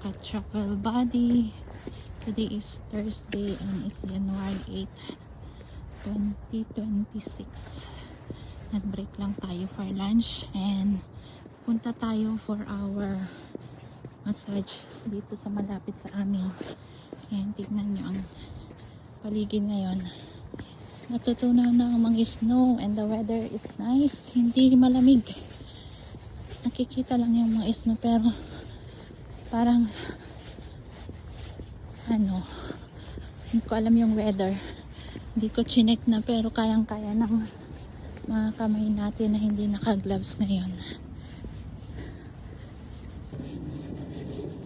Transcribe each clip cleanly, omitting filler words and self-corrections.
Ka-travel body. Today is Thursday and it's January 8, 2026. Nag-break lang tayo for lunch and punta tayo for our massage dito sa malapit sa amin. Ayan, tignan nyo ang paligid ngayon. Natutunaw na ang mga snow and the weather is nice. Hindi malamig. Nakikita lang yung mga snow pero parang hindi ko alam yung weather. Hindi ko chinek na pero kayang-kaya ng mga kamay natin na hindi naka-gloves ngayon.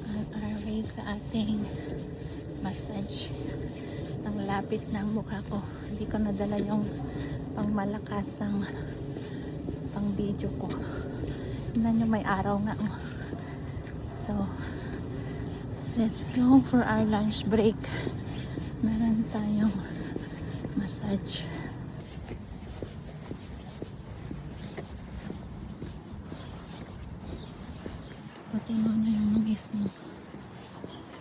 On our way sa ating massage. Ang lapit ng mukha ko. Hindi ko nadala yung pangmalakasang pang video ko. Tignan nyo, may araw nga. So, let's go for our lunch break. Meron tayong massage. Patino na yung mga snow.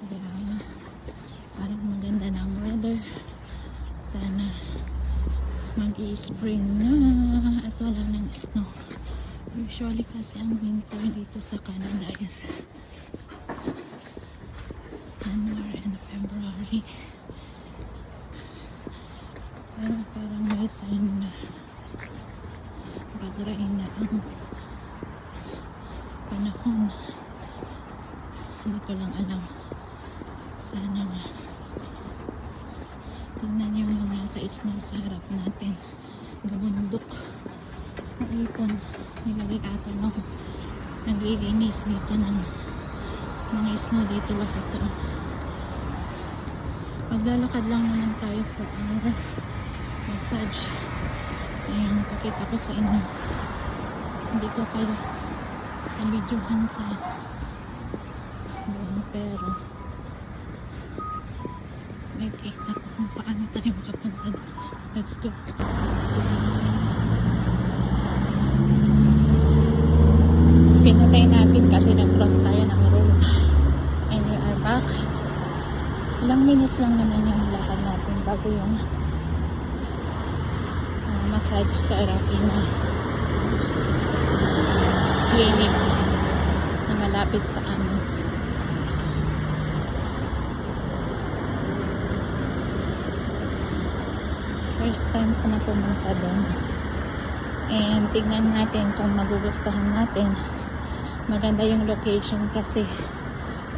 Kaya parang maganda na ang weather. Sana mag-i-spring na at wala ng snow. Usually kasi ang winter dito sa Canada is January and February. Pero parang may sign na pag-rain na ang panahon. Hindi ko lang alam. Sana nga. Tingnan nyo yung nasa snow sa harap natin. Gabundok. Maipon. Nilagay ata no. Naglilinis dito ng mga snow dito lahat. Maglalakad lang naman tayo for our massage. Ayan, pakita ko sa inyo. Hindi ko kayo videohan sa buong pero may kita ko kung paano tayo makapunta doon. Let's go. Pinatay natin kasi nag-cross tayo ng road and we are back. Ilang minutes lang naman yung lakad natin bago yung massage therapy na clinic na malapit sa amin. First time ko na pumunta doon and tignan natin kung magugustuhan natin. Maganda yung location kasi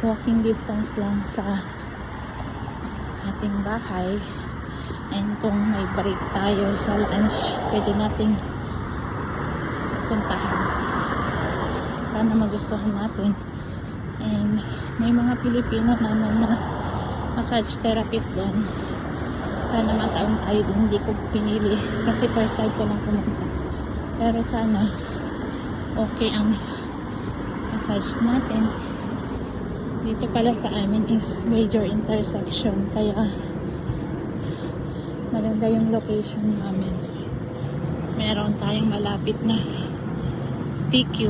walking distance lang sa ating bahay and kung may break tayo sa lunch pwede nating puntahan. Sana magustuhan natin and may mga Pilipino naman na massage therapist doon. Sana mataon tayo din. Hindi ko pinili kasi first time ko lang pumunta pero sana okay ang massage natin. Dito pala sa amin is major intersection kaya maganda yung location namin. Meron tayong malapit na DQ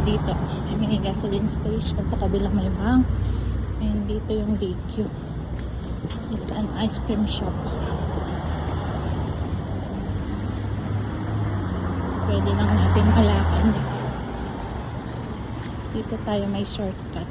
dito. May gasoline station sa kabila may bank and dito yung DQ. It's an ice cream shop. So pwede lang natin malakad. Dito tayo may shortcut.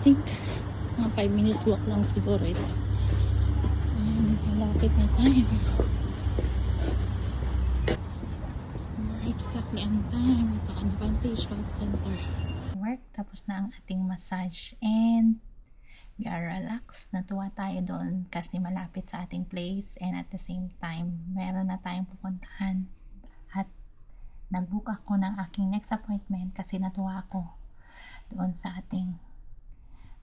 I think mga 5 minutes walk lang siguro ito. Ayan, malapit na tayo. Exactly on time. Ito Advantage Health Center. Work, tapos na ang ating massage and we are relaxed. Natuwa tayo doon kasi malapit sa ating place and at the same time meron na tayong pupuntahan at nag-book ako ng aking next appointment kasi natuwa ako doon sa ating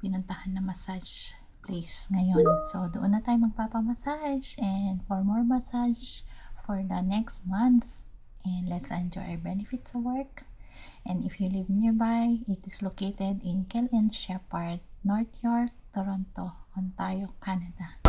pinuntahan na massage place ngayon. So, doon na tayo magpapamassage and for more massage for the next months. And let's enjoy our benefits of work. And if you live nearby, it is located in Kell and Shepherd, North York, Toronto, Ontario, Canada.